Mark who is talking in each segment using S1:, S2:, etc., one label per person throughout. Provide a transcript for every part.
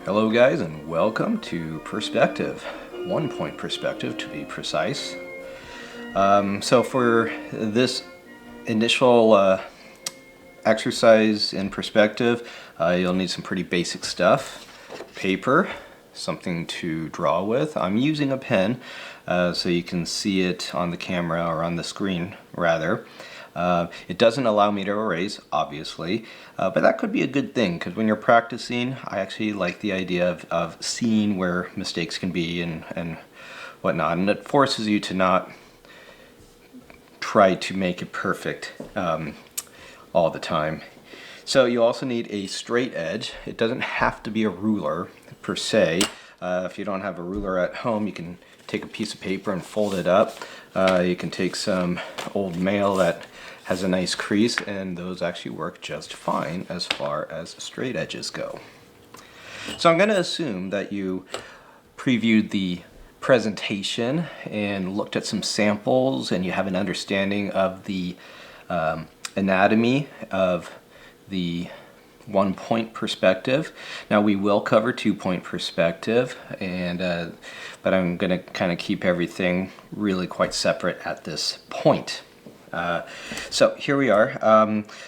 S1: Hello guys, and welcome to Perspective, 1-point perspective to be precise. So for this initial exercise in perspective, you'll need some pretty basic stuff. Paper, something to draw with. I'm using a pen so you can see it on the camera, or on the screen rather. It doesn't allow me to erase, obviously, but that could be a good thing, because when you're practicing, I actually like the idea of seeing where mistakes can be and whatnot, and it forces you to not try to make it perfect all the time. So you also need a straight edge. It doesn't have to be a ruler per se. If you don't have a ruler at home, you can take a piece of paper and fold it up. You can take some old mail that has a nice crease, and those actually work just fine as far as straight edges go. So I'm going to assume that you previewed the presentation and looked at some samples, and you have an understanding of the anatomy of the 1-point perspective. Now we will cover 2-point perspective, and but I'm going to kind of keep everything really quite separate at this point. So here we are.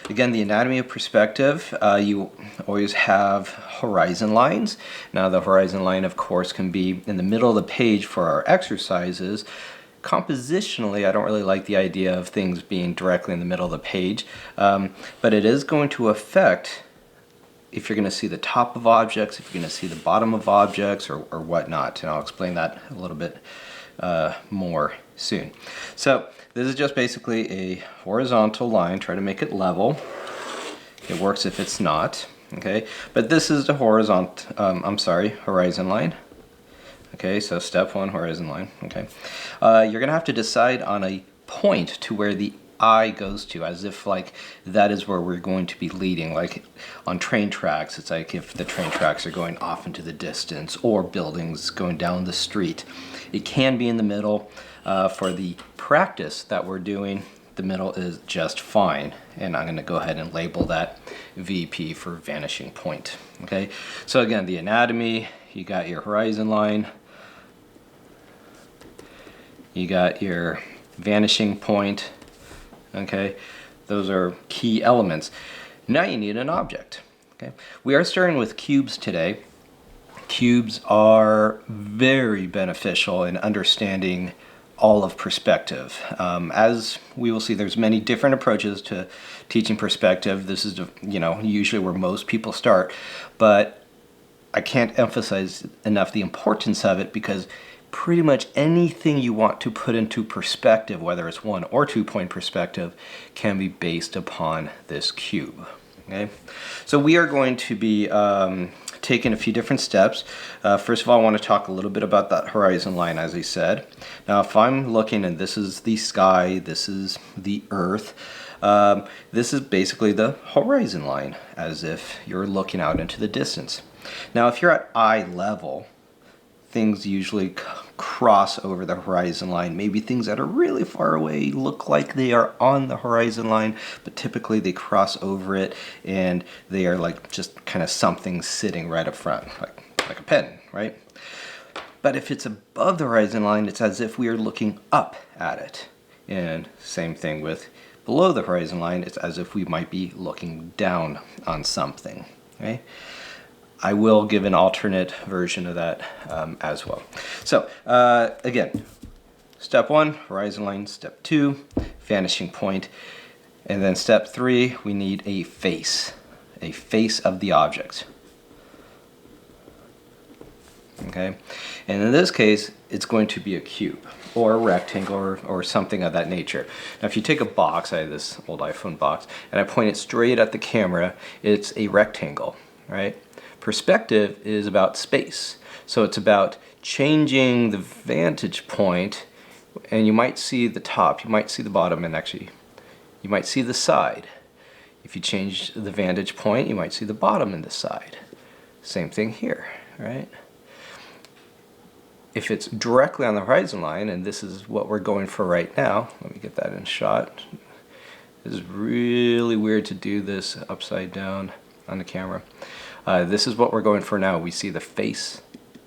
S1: Again, the anatomy of perspective, you always have horizon lines. Now the horizon line, of course, can be in the middle of the page for our exercises. Compositionally, I don't really like the idea of things being directly in the middle of the page, but it is going to affect if you're going to see the top of objects, if you're going to see the bottom of objects, or whatnot, and I'll explain that a little bit more soon. So this is just basically a horizontal line. Try to make it level. It works if it's not, okay? But this is the horizon line. Okay, so step 1, horizon line, okay? You're gonna have to decide on a point to where the eye goes to, as if like that is where we're going to be leading. Like on train tracks, it's like if the train tracks are going off into the distance, or buildings going down the street. It can be in the middle. For the practice that we're doing, the middle is just fine, and I'm going to go ahead and label that VP for vanishing point. Okay, so again, the anatomy, you got your horizon line, you got your vanishing point. Okay, those are key elements. Now you need an object. Okay, we are starting with cubes today. Cubes are very beneficial in understanding all of perspective. As we will see, there's many different approaches to teaching perspective. This is, usually where most people start, but I can't emphasize enough the importance of it, because pretty much anything you want to put into perspective, whether it's 1 or 2-point perspective, can be based upon this cube. Okay, so we are going to be taking a few different steps. First of all, I want to talk a little bit about that horizon line, as I said. Now, if I'm looking and this is the sky, this is the earth, this is basically the horizon line, as if you're looking out into the distance. Now, if you're at eye level, things usually cross over the horizon line. Maybe things that are really far away look like they are on the horizon line, but typically they cross over it, and they are like just kind of something sitting right up front, like a pen, right? But if it's above the horizon line, it's as if we are looking up at it. And same thing with below the horizon line, it's as if we might be looking down on something, okay? I will give an alternate version of that as well. So again, step 1, horizon line. Step 2, vanishing point. And then step 3, we need a face of the object. Okay, and in this case, it's going to be a cube or a rectangle or something of that nature. Now, if you take a box, I have this old iPhone box, and I point it straight at the camera, it's a rectangle, right? Perspective is about space. So it's about changing the vantage point, and you might see the top, you might see the bottom, and actually you might see the side. If you change the vantage point, you might see the bottom and the side. Same thing here, right? If it's directly on the horizon line, and this is what we're going for right now, let me get that in shot. This is really weird to do this upside down on the camera. This is what we're going for now. We see the face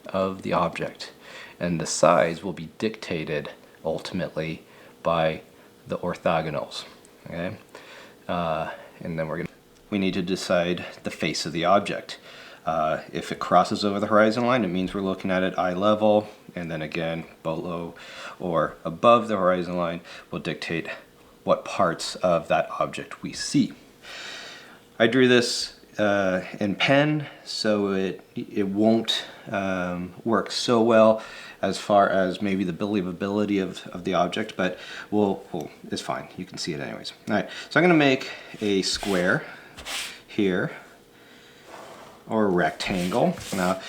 S1: of the object, and the size will be dictated ultimately by the orthogonals. Okay, and then we need to decide the face of the object. If it crosses over the horizon line, it means we're looking at it eye level, and then again below or above the horizon line will dictate what parts of that object we see. I drew this in pen, so it won't work so well as far as maybe the believability of the object, but it's fine. You can see it anyways. All right, so I'm going to make a square here, or a rectangle. Now,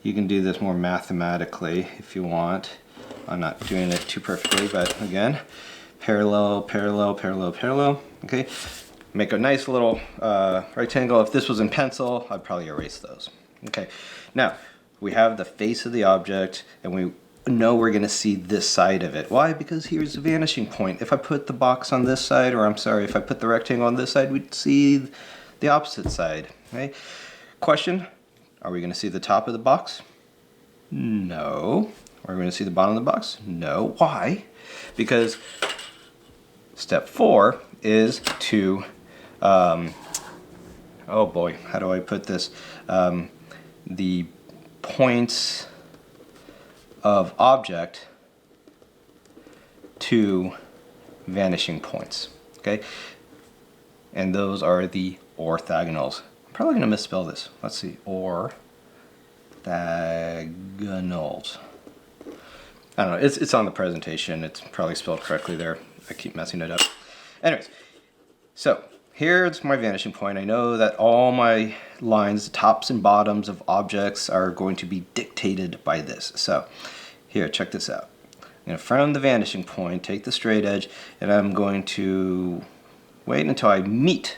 S1: you can do this more mathematically if you want. I'm not doing it too perfectly, but again, parallel, parallel, parallel, parallel. Okay, make a nice little rectangle. If this was in pencil, I'd probably erase those. Okay, now we have the face of the object, and we know we're going to see this side of it. Why? Because here's the vanishing point. If I put the box on this side, or I'm sorry, if I put the rectangle on this side, we'd see the opposite side. Okay? Question, are we going to see the top of the box? No. Are we going to see the bottom of the box? No. Why? Because step 4 is to, oh boy, how do I put this? The points of object to vanishing points. Okay? And those are the orthogonals. I'm probably going to misspell this. Let's see. Orthogonals. I don't know. It's on the presentation. It's probably spelled correctly there. I keep messing it up. Anyways, so here's my vanishing point. I know that all my lines, the tops and bottoms of objects, are going to be dictated by this. So here, check this out. I'm going to from the vanishing point, take the straight edge, and I'm going to wait until I meet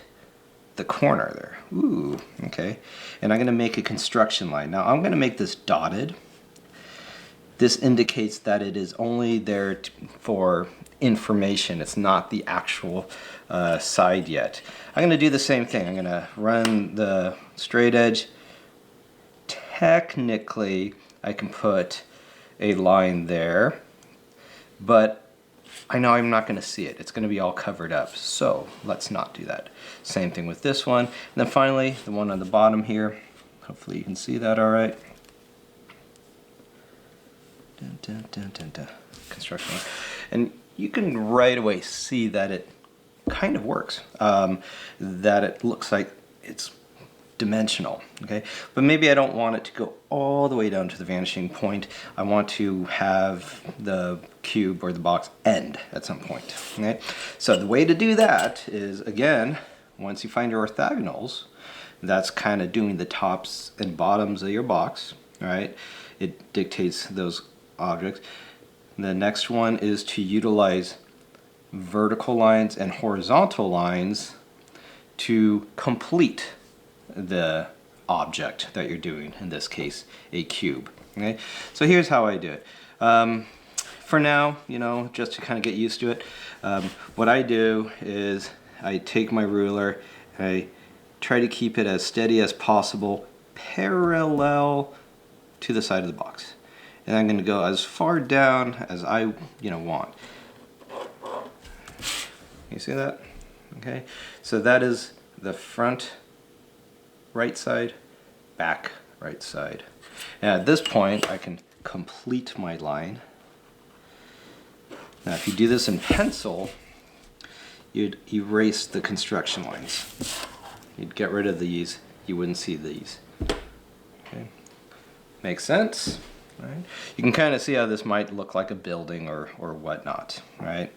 S1: the corner there. Ooh, okay. And I'm going to make a construction line. Now I'm going to make this dotted. This indicates that it is only there for information. It's not the actual side yet. I'm going to do the same thing. I'm going to run the straight edge. Technically, I can put a line there, but I know I'm not going to see it. It's going to be all covered up, so let's not do that. Same thing with this one. And then finally, the one on the bottom here. Hopefully you can see that all right. Dun, dun, dun, dun, dun. Construction. And you can right away see that it kind of works. That it looks like it's dimensional, okay? But maybe I don't want it to go all the way down to the vanishing point. I want to have the cube or the box end at some point, okay? So the way to do that is, again, once you find your orthogonals, that's kind of doing the tops and bottoms of your box, right? It dictates those objects. The next one is to utilize vertical lines and horizontal lines to complete the object that you're doing, in this case a cube. Okay, so here's how I do it. For now, you know, just to kind of get used to it, what I do is I take my ruler and I try to keep it as steady as possible, parallel to the side of the box, and I'm going to go as far down as I want. You see that? Okay, so that is the front right side, back right side. And at this point, I can complete my line. Now, if you do this in pencil, you'd erase the construction lines. You'd get rid of these. You wouldn't see these. Okay, makes sense, right? You can kind of see how this might look like a building or whatnot, right?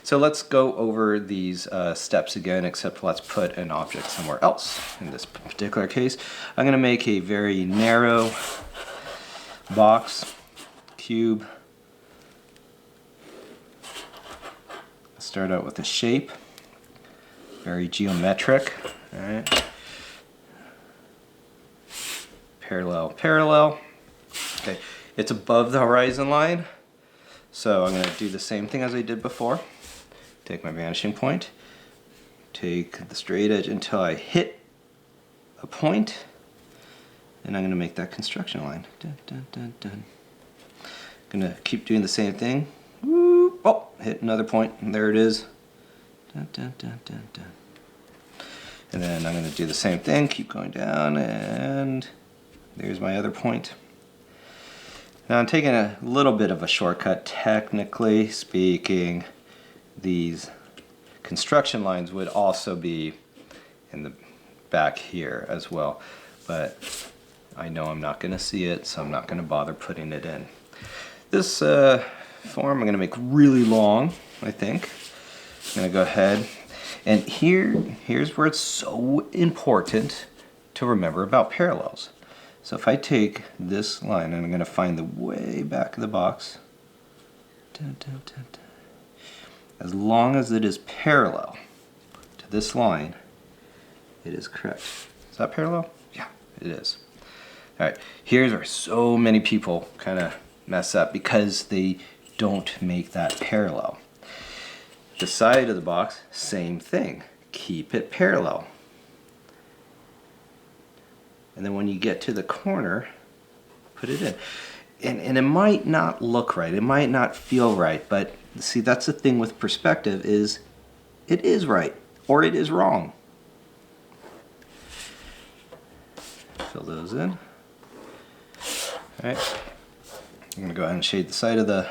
S1: So let's go over these steps again, except let's put an object somewhere else. In this particular case, I'm going to make a very narrow box, cube. Start out with a shape, very geometric. All right. Parallel, parallel. Okay, it's above the horizon line, so I'm going to do the same thing as I did before. Take my vanishing point, take the straight edge until I hit a point, and I'm going to make that construction line. Dun, dun, dun, dun. I'm going to keep doing the same thing. Woo! Oh, hit another point, and there it is. Dun, dun, dun, dun, dun. And then I'm going to do the same thing, keep going down, and there's my other point. Now I'm taking a little bit of a shortcut. Technically speaking, these construction lines would also be in the back here as well, but I know I'm not going to see it, so I'm not going to bother putting it in. This form I'm going to make really long, I think. I'm going to go ahead, and here's where it's so important to remember about parallels. So if I take this line, and I'm going to find the way back of the box, dun, dun, dun, dun. As long as it is parallel to this line, it is correct. Is that parallel? Yeah, it is. All right, here's where so many people kind of mess up because they don't make that parallel. The side of the box, same thing. Keep it parallel. And then when you get to the corner, put it in. And it might not look right, it might not feel right, but see, that's the thing with perspective, is it is right or it is wrong. Fill those in. All right, I'm going to go ahead and shade the side of the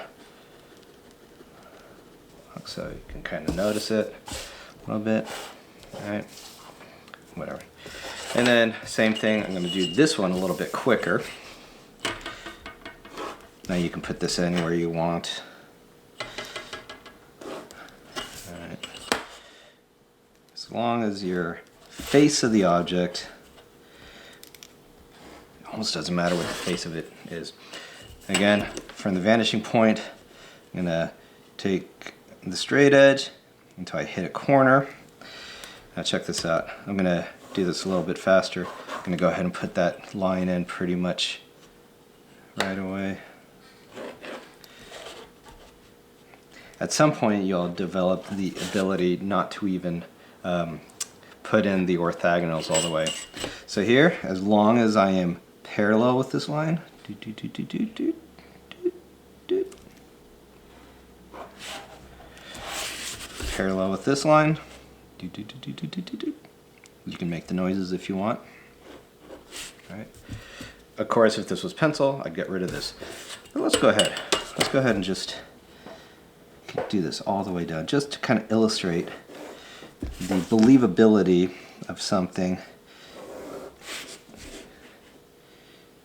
S1: box so you can kind of notice it a little bit. All right, whatever. And then same thing, I'm going to do this one a little bit quicker. Now you can put this anywhere you want. All right. As long as your face of the object, it almost doesn't matter what the face of it is. Again, from the vanishing point, I'm going to take the straight edge until I hit a corner. Now check this out. I'm going to do this a little bit faster. I'm going to go ahead and put that line in pretty much right away. At some point you'll develop the ability not to even put in the orthogonals all the way. So here, as long as I am parallel with this line, parallel with this line, you can make the noises if you want. All right. Of course, if this was pencil, I'd get rid of this. But let's go ahead. Let's go ahead and just do this all the way down, just to kind of illustrate the believability of something,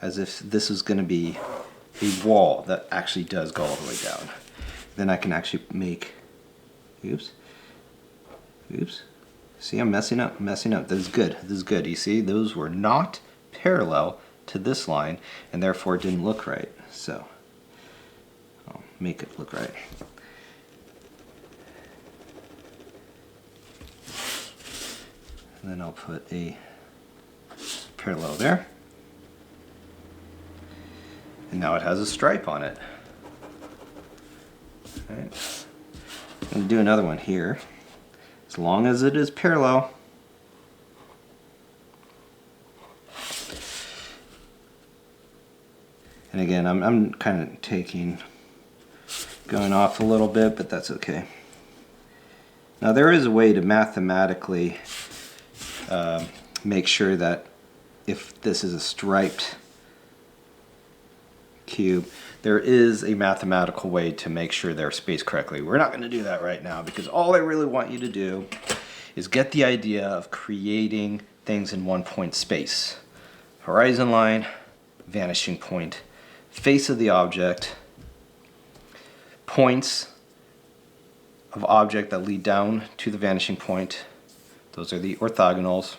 S1: as if this is going to be a wall that actually does go all the way down. Then I can actually make, oops. See, I'm messing up. This is good. This is good. You see, those were not parallel to this line, and therefore it didn't look right. So I'll make it look right. And then I'll put a parallel there. And now it has a stripe on it. All right. I'm going to do another one here. As long as it is parallel. And again, I'm kind of going off a little bit, but that's okay. Now there is a way to mathematically make sure that if this is a striped cube, there is a mathematical way to make sure they're spaced correctly. We're not going to do that right now, because all I really want you to do is get the idea of creating things in one point space. Horizon line, vanishing point, face of the object, points of object that lead down to the vanishing point. Those are the orthogonals.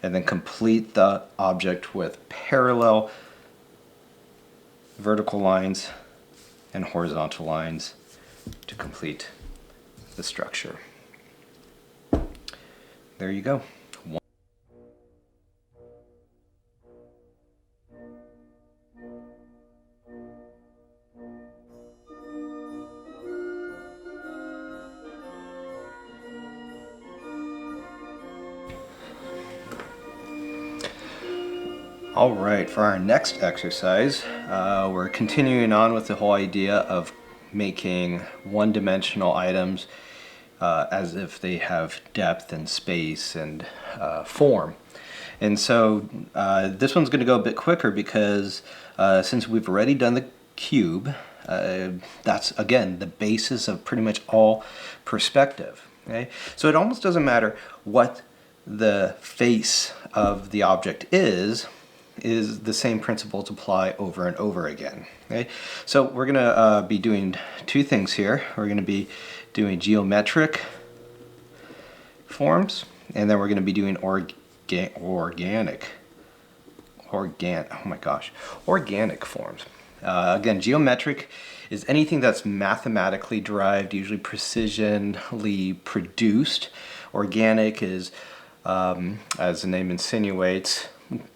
S1: And then complete the object with parallel vertical lines and horizontal lines to complete the structure. There you go. All right, for our next exercise, we're continuing on with the whole idea of making one-dimensional items as if they have depth and space and form. And so this one's going to go a bit quicker because since we've already done the cube, that's again the basis of pretty much all perspective. Okay? So it almost doesn't matter what the face of the object is the same principles apply over and over again. Okay? So we're going to be doing two things here. We're going to be doing geometric forms, and then we're going to be doing organic forms. Again, geometric is anything that's mathematically derived, usually precisionally produced. Organic is, as the name insinuates,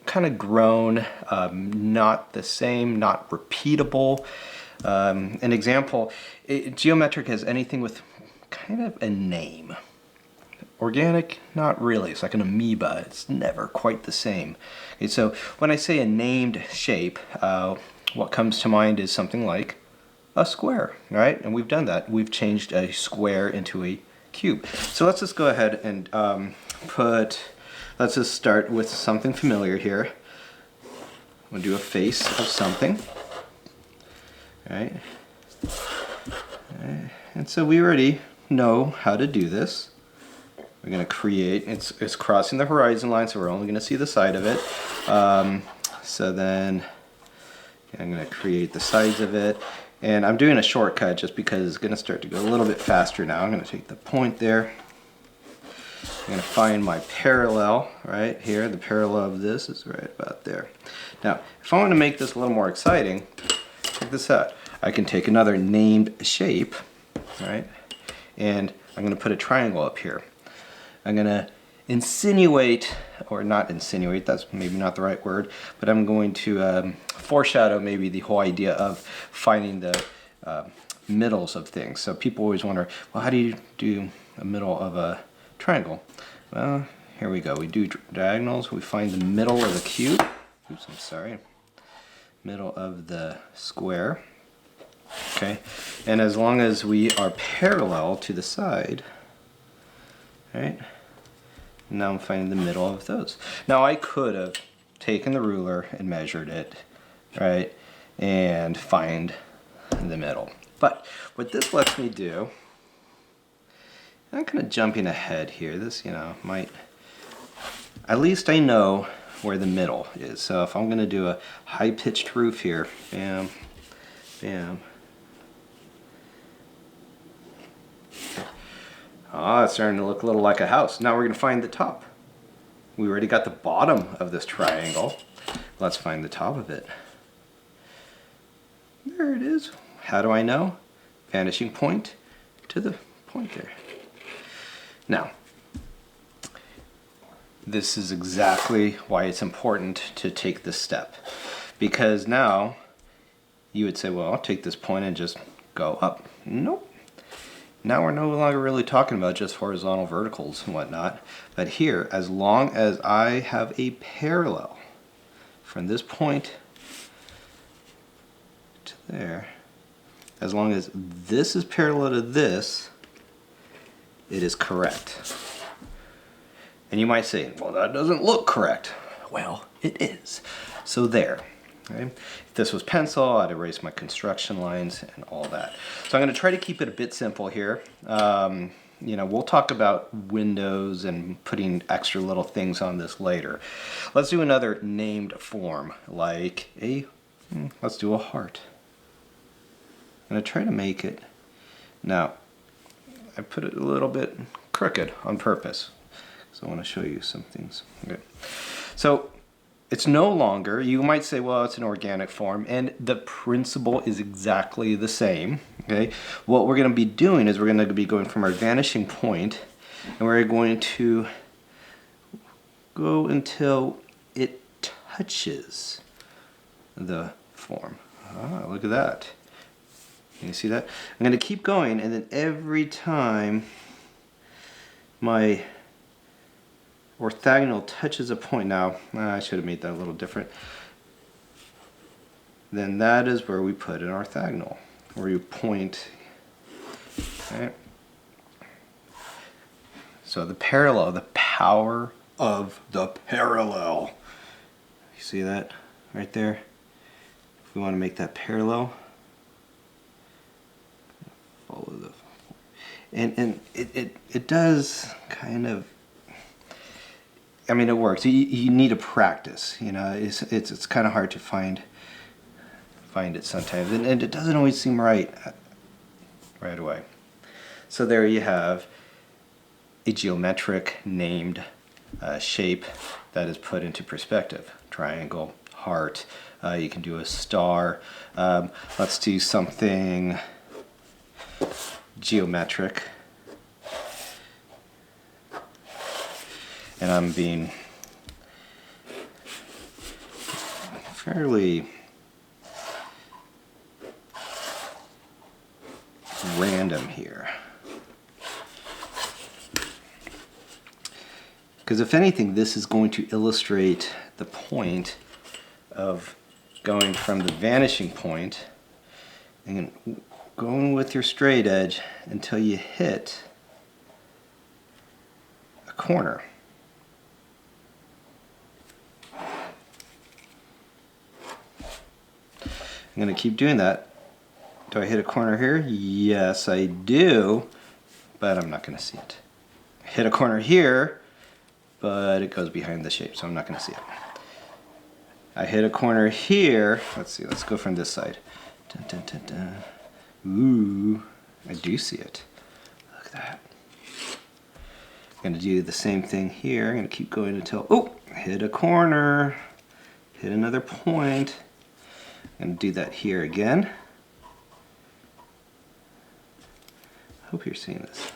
S1: kind of grown, not the same, not repeatable. An example, geometric is anything with kind of a name. Organic, not really. It's like an amoeba. It's never quite the same. Okay, so when I say a named shape, what comes to mind is something like a square, right? And we've done that. We've changed a square into a cube. So let's just go ahead and let's just start with something familiar here. We'll do a face of something. All right. And so we already know how to do this. We're going to create, it's crossing the horizon line, so we're only going to see the side of it. So then I'm going to create the sides of it. And I'm doing a shortcut just because it's going to start to go a little bit faster now. I'm going to take the point there. I'm going to find my parallel right here. The parallel of this is right about there. Now, if I want to make this a little more exciting, check this out. I can take another named shape, right? And I'm going to put a triangle up here. I'm going to insinuate, or not insinuate, that's maybe not the right word, but I'm going to foreshadow maybe the whole idea of finding the middles of things. So people always wonder, well, how do you do a middle of a triangle? Well, here we go. We do diagonals. We find the middle of the cube. Oops, I'm sorry. Middle of the square. Okay, and as long as we are parallel to the side, right? Now I'm finding the middle of those. Now I could have taken the ruler and measured it, right, and find the middle. But what this lets me do, I'm kind of jumping ahead here. This, might, at least I know where the middle is. So if I'm going to do a high-pitched roof here, bam, bam. Ah, it's starting to look a little like a house. Now we're going to find the top. We already got the bottom of this triangle. Let's find the top of it. There it is. How do I know? Vanishing point to the point there. Now, this is exactly why it's important to take this step. Because now, you would say, well, I'll take this point and just go up. Nope. Now we're no longer really talking about just horizontal verticals and whatnot. But here, as long as I have a parallel from this point to there, as long as this is parallel to this, it is correct. And you might say, well, that doesn't look correct. Well, it is. So there. Okay? If this was pencil, I'd erase my construction lines and all that. So I'm going to try to keep it a bit simple here. We'll talk about windows and putting extra little things on this later. Let's do another named form, like let's do a heart. I'm going to try to make it. Now, I put it a little bit crooked on purpose. So I want to show you some things. Okay. So it's no longer, you might say, well, it's an organic form, and the principle is exactly the same. Okay. What we're going to be doing is we're going to be going from our vanishing point, and we're going to go until it touches the form. Ah, look at that. Can you see that? I'm going to keep going, and then every time my orthogonal touches a point. Now, I should have made that a little different. Then that is where we put an orthogonal, where you point. Right? So the parallel, the power of the parallel. You see that right there? If we want to make that parallel, follow the, and it does kind of, I mean, it works. You need to practice. You know, it's kind of hard to find it sometimes, and it doesn't always seem right away. So there you have a geometric named shape that is put into perspective. Triangle, heart, you can do a star. Let's do something geometric. And I'm being fairly random here. Because if anything, this is going to illustrate the point of going from the vanishing point and going with your straight edge until you hit a corner. I'm going to keep doing that. Do I hit a corner here? Yes, I do, but I'm not going to see it. I hit a corner here, but it goes behind the shape, so I'm not going to see it. I hit a corner here. Let's see, let's go from this side. Dun, dun, dun, dun. Ooh, I do see it. Look at that. I'm going to do the same thing here. I'm going to keep going until, oh, hit a corner, hit another point. I'm going to do that here again. Hope you're seeing this.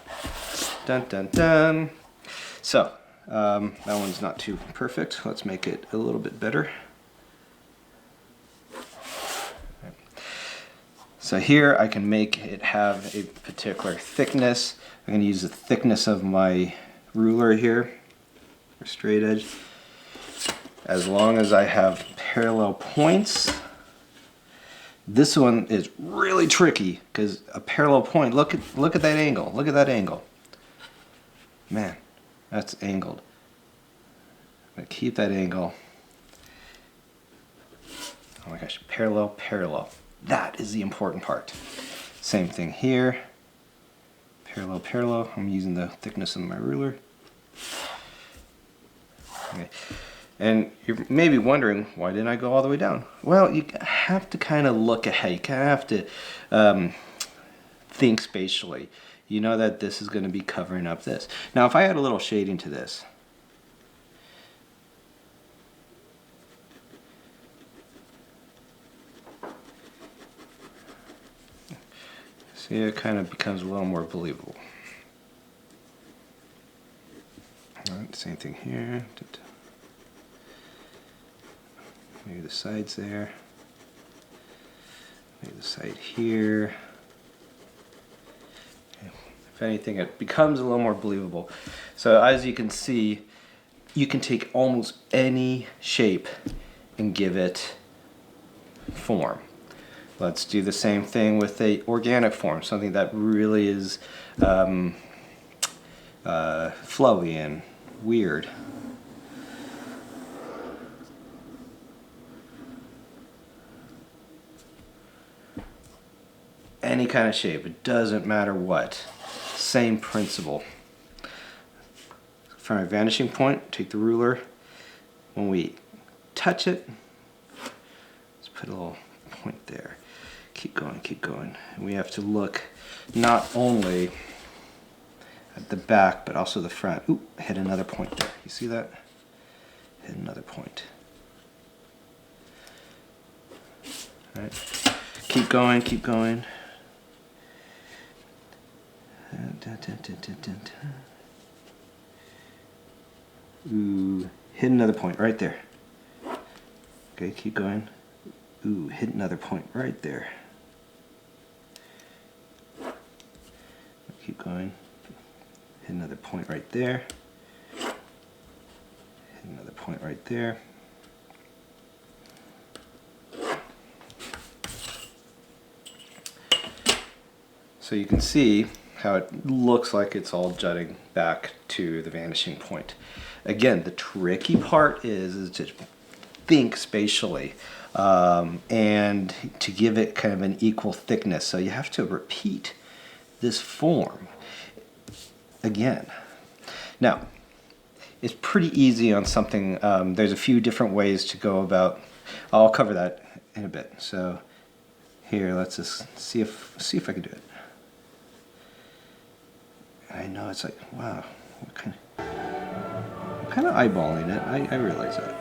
S1: Dun, dun, dun. So, that one's not too perfect. Let's make it a little bit better. So here I can make it have a particular thickness. I'm going to use the thickness of my ruler here, or straight edge. As long as I have parallel points. This one is really tricky because a parallel point, look at that angle. Look at that angle. Man, that's angled. I'm going to keep that angle. Oh my gosh, parallel, parallel. That is the important part. Same thing here. Parallel, parallel. I'm using the thickness of my ruler. Okay. And you're maybe wondering, why didn't I go all the way down? Well, you have to kind of look ahead. You kind of have to think spatially. You know that this is going to be covering up this. Now, if I add a little shading to this, see, it kind of becomes a little more believable. All right, same thing here. Maybe the sides there. Maybe the side here. Okay. If anything, it becomes a little more believable. So as you can see, you can take almost any shape and give it form. Let's do the same thing with a organic form, something that really is flowy and weird. Any kind of shape, it doesn't matter what. Same principle. From our vanishing point, take the ruler. When we touch it, let's put a little point there. Keep going, keep going. And we have to look not only at the back, but also the front. Ooh, hit another point there. You see that? Hit another point. All right. Keep going, keep going. Ooh, hit another point right there. Okay, keep going. Ooh, hit another point right there. Keep going. Hit another point right there. Another point right there. So you can see how it looks like it's all jutting back to the vanishing point. Again, the tricky part is to think spatially and to give it kind of an equal thickness. So you have to repeat this form again. Now, it's pretty easy on something. There's a few different ways to go about. I'll cover that in a bit. So here, let's just see if I can do it. I know it's like, wow, what kind of eyeballing it. I realize that.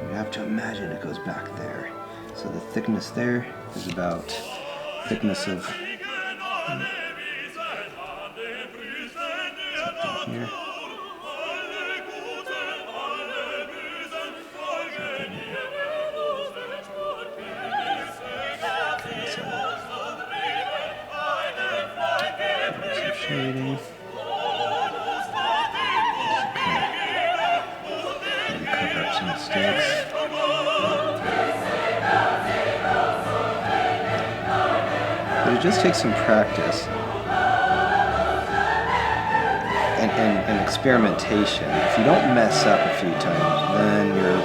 S1: You have to imagine it goes back there. So the thickness there is about thickness of something here. Shading. Maybe cover up some mistakes. But it just takes some practice and experimentation. If you don't mess up a few times, then you're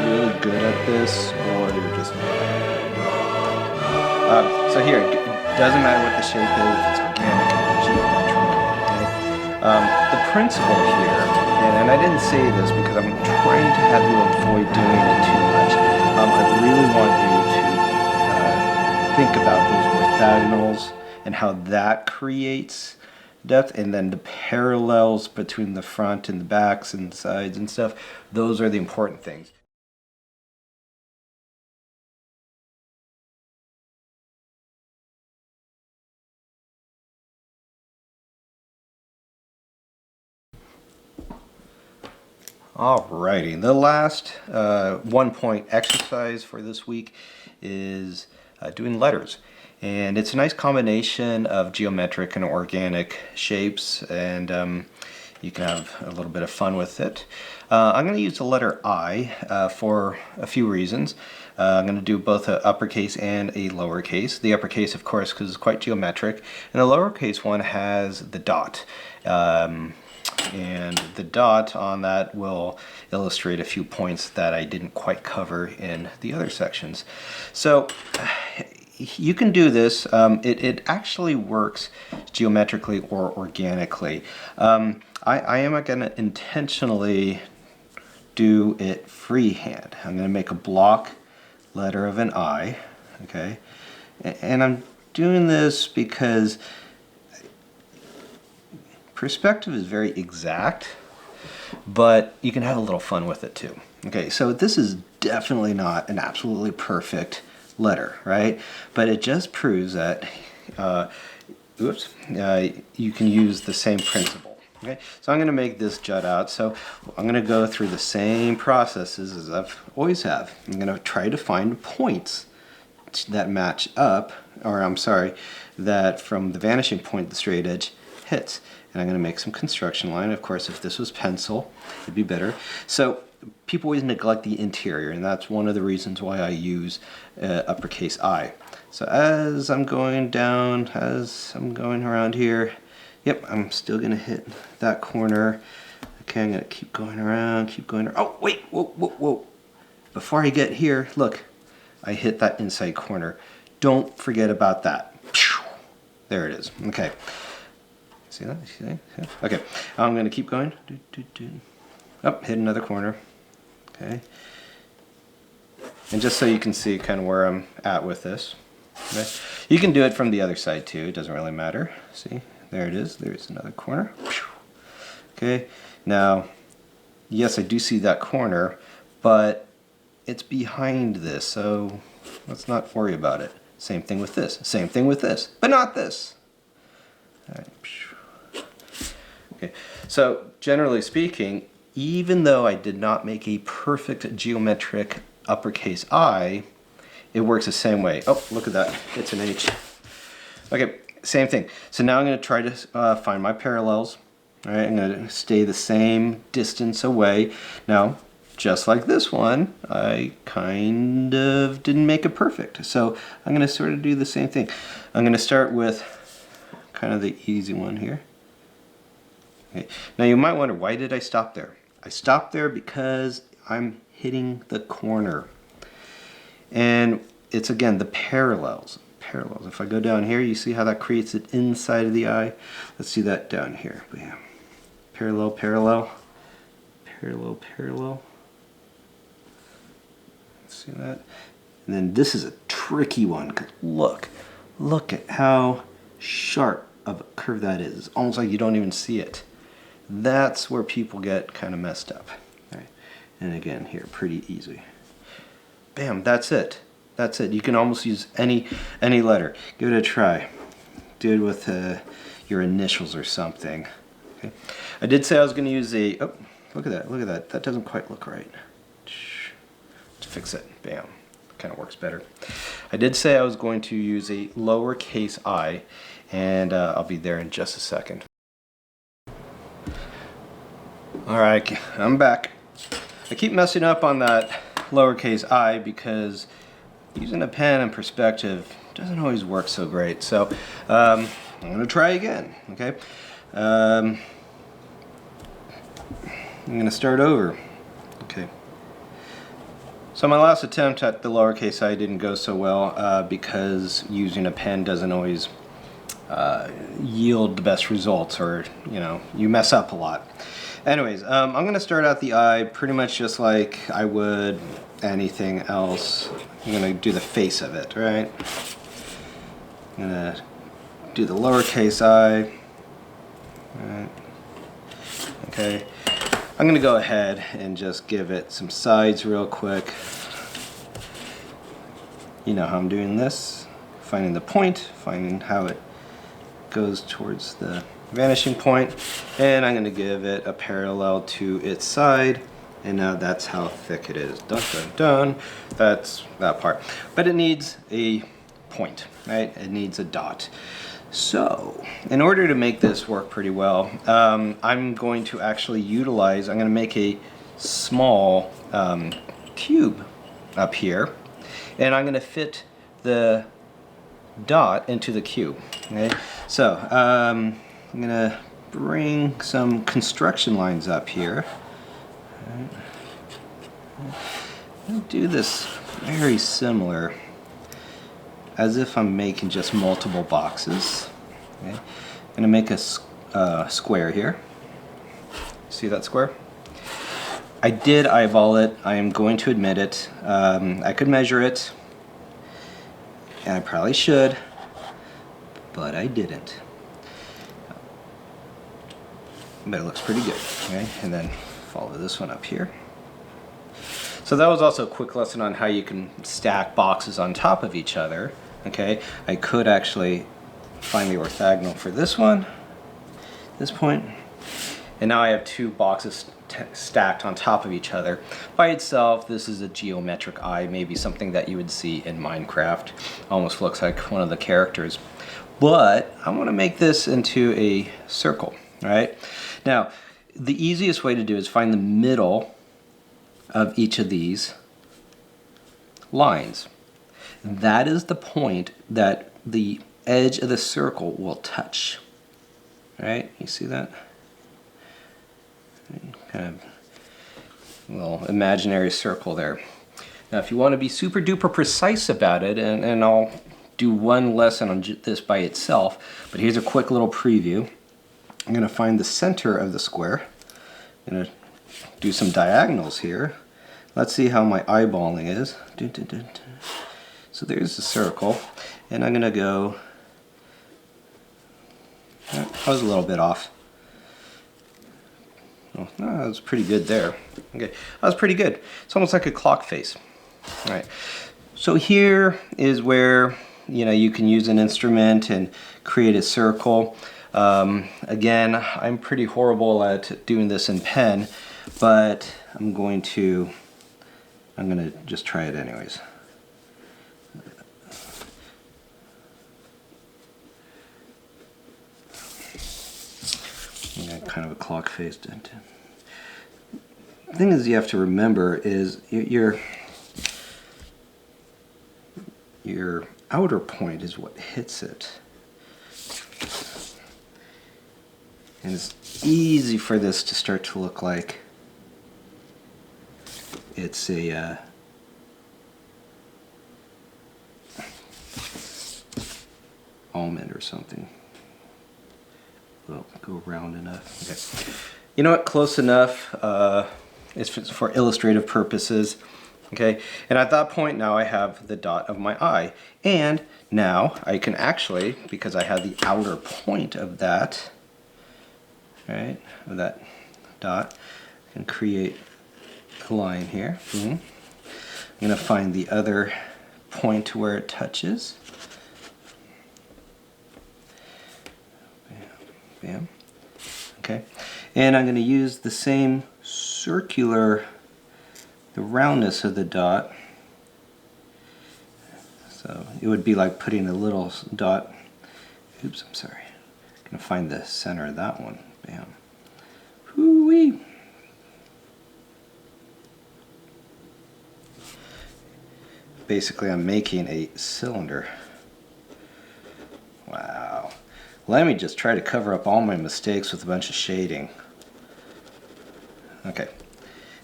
S1: really good at this, or you're just... so here, it doesn't matter what the shape is, if it's organic or geometric. Okay? The principle here, and I didn't say this because I'm trying to have you avoid doing it too much. I really want you to think about those orthogonals and how that creates depth, and then the parallels between the front and the backs and sides and stuff. Those are the important things. Alrighty, the last 1-point exercise for this week is doing letters. And it's a nice combination of geometric and organic shapes, and you can have a little bit of fun with it. I'm going to use the letter I for a few reasons. I'm going to do both an uppercase and a lowercase. The uppercase, of course, because it's quite geometric, and the lowercase one has the dot. And the dot on that will illustrate a few points that I didn't quite cover in the other sections. So you can do this. It actually works geometrically or organically. I am going to intentionally do it freehand. I'm going to make a block letter of an I, okay? And I'm doing this because perspective is very exact, but you can have a little fun with it too. Okay, so this is definitely not an absolutely perfect letter, right? But it just proves that you can use the same principle. Okay, so I'm going to make this jut out. So I'm going to go through the same processes as I've always have. I'm going to try to find points that match up, or I'm sorry, that from the vanishing point the straight edge hits. And I'm going to make some construction line. Of course, if this was pencil, it'd be better. So people always neglect the interior, and that's one of the reasons why I use uppercase I. So as I'm going down, as I'm going around here, yep, I'm still going to hit that corner. Okay, I'm going to keep going around, keep going around. Oh, wait, whoa, whoa, whoa. Before I get here, look, I hit that inside corner. Don't forget about that. There it is. Okay. See that? See that? Yeah. Okay, I'm going to keep going. Oh, hit another corner. Okay. And just so you can see kind of where I'm at with this. Okay. You can do it from the other side too. It doesn't really matter. See? There it is. There's another corner. Okay. Now, yes, I do see that corner, but it's behind this, so let's not worry about it. Same thing with this. Same thing with this, but not this. All right. Okay, so generally speaking, even though I did not make a perfect geometric uppercase I, it works the same way. Oh, look at that, it's an H. Okay, same thing. So now I'm going to try to find my parallels. All right, I'm going to stay the same distance away. Now, just like this one, I kind of didn't make it perfect. So I'm going to sort of do the same thing. I'm going to start with kind of the easy one here. Okay. Now you might wonder, why did I stop there? I stopped there because I'm hitting the corner. And it's, again, the parallels. Parallels. If I go down here, you see how that creates it inside of the eye? Let's do that down here. Bam. Parallel, parallel. Parallel, parallel. See that? And then this is a tricky one, because look at how sharp of a curve that is. It's almost like you don't even see it. That's where people get kind of messed up. All right. And again, here, pretty easy. Bam, that's it. That's it. You can almost use any letter. Give it a try. Do it with your initials or something. Okay. I did say I was going to use a, oh, look at that, look at that. That doesn't quite look right. Let's fix it. Bam. Kind of works better. I did say I was going to use a lowercase I, and I'll be there in just a second. Alright, I'm back. I keep messing up on that lowercase I because using a pen and perspective doesn't always work so great. So I'm going to try again, okay? I'm going to start over. Okay. So my last attempt at the lowercase I didn't go so well because using a pen doesn't always yield the best results, or you mess up a lot. Anyways, I'm going to start out the I pretty much just like I would anything else. I'm going to do the face of it, right? I'm going to do the lowercase I. Right. Okay. I'm going to go ahead and just give it some sides real quick. You know how I'm doing this. Finding the point, finding how it goes towards the vanishing point, and I'm going to give it a parallel to its side, and now that's how thick it is. Dun dun dun. That's that part. But it needs a point, right? It needs a dot. So, in order to make this work pretty well, I'm going to actually utilize, I'm going to make a small cube up here, and I'm going to fit the dot into the cube. Okay? So, I'm going to bring some construction lines up here. I'll do this very similar, as if I'm making just multiple boxes. Okay. I'm going to make a square here. See that square? I did eyeball it. I am going to admit it. I could measure it, and I probably should, but I didn't. But it looks pretty good. Okay, and then follow this one up here. So that was also a quick lesson on how you can stack boxes on top of each other. Okay, I could actually find the orthogonal for this one, this point, and now I have two boxes stacked on top of each other. By itself, this is a geometric eye, maybe something that you would see in Minecraft. Almost looks like one of the characters. But I want to make this into a circle, right? Now, the easiest way to do is find the middle of each of these lines. That is the point that the edge of the circle will touch. Right? You see that? Kind of little imaginary circle there. Now, if you want to be super duper precise about it, and I'll do one lesson on this by itself, but here's a quick little preview. I'm going to find the center of the square. I'm going to do some diagonals here. Let's see how my eyeballing is. So there's the circle, and I'm going to go, I was a little bit off. Oh, no, that was pretty good there. Okay, that was pretty good. It's almost like a clock face. All right, so here is where you can use an instrument and create a circle. Again, I'm pretty horrible at doing this in pen, but I'm going to just try it anyways. I got kind of a clock face. The thing is, you have to remember is your outer point is what hits it. And it's easy for this to start to look like it's a almond or something. Well, go round enough. Okay. You know what? Close enough. It's for illustrative purposes. Okay. And at that point, now I have the dot of my eye. And now I can actually, because I have the outer point of that, right, of that dot, I can create a line here. I'm going to find the other point where it touches. Bam. Okay, and I'm going to use the same circular, the roundness of the dot. So it would be like putting a little dot. Oops, I'm sorry. I'm going to find the center of that one. Bam. Hoo-wee. Basically, I'm making a cylinder. Wow. Let me just try to cover up all my mistakes with a bunch of shading. Okay.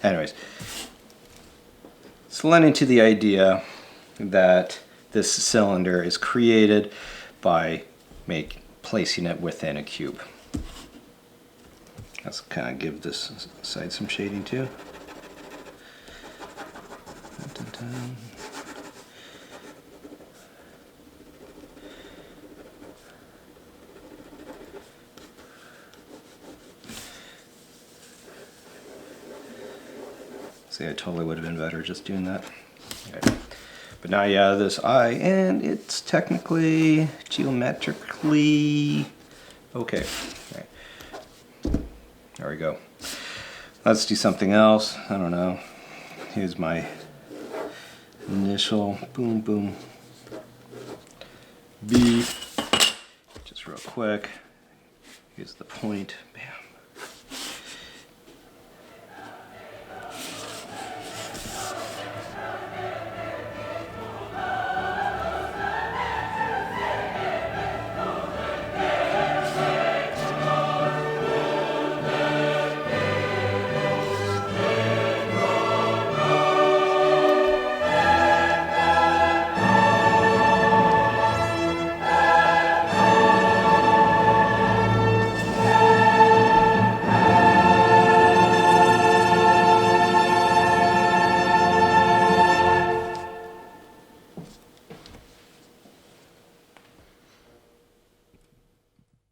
S1: Anyways, it's lending to the idea that this cylinder is created by placing it within a cube. Let's kind of give this side some shading too. Dun, dun, dun. See, I totally would have been better just doing that. Okay. But now you have this eye, and it's technically, geometrically okay. Right. There we go. Let's do something else. I don't know. Here's my initial boom boom B. Just real quick. Here's the point.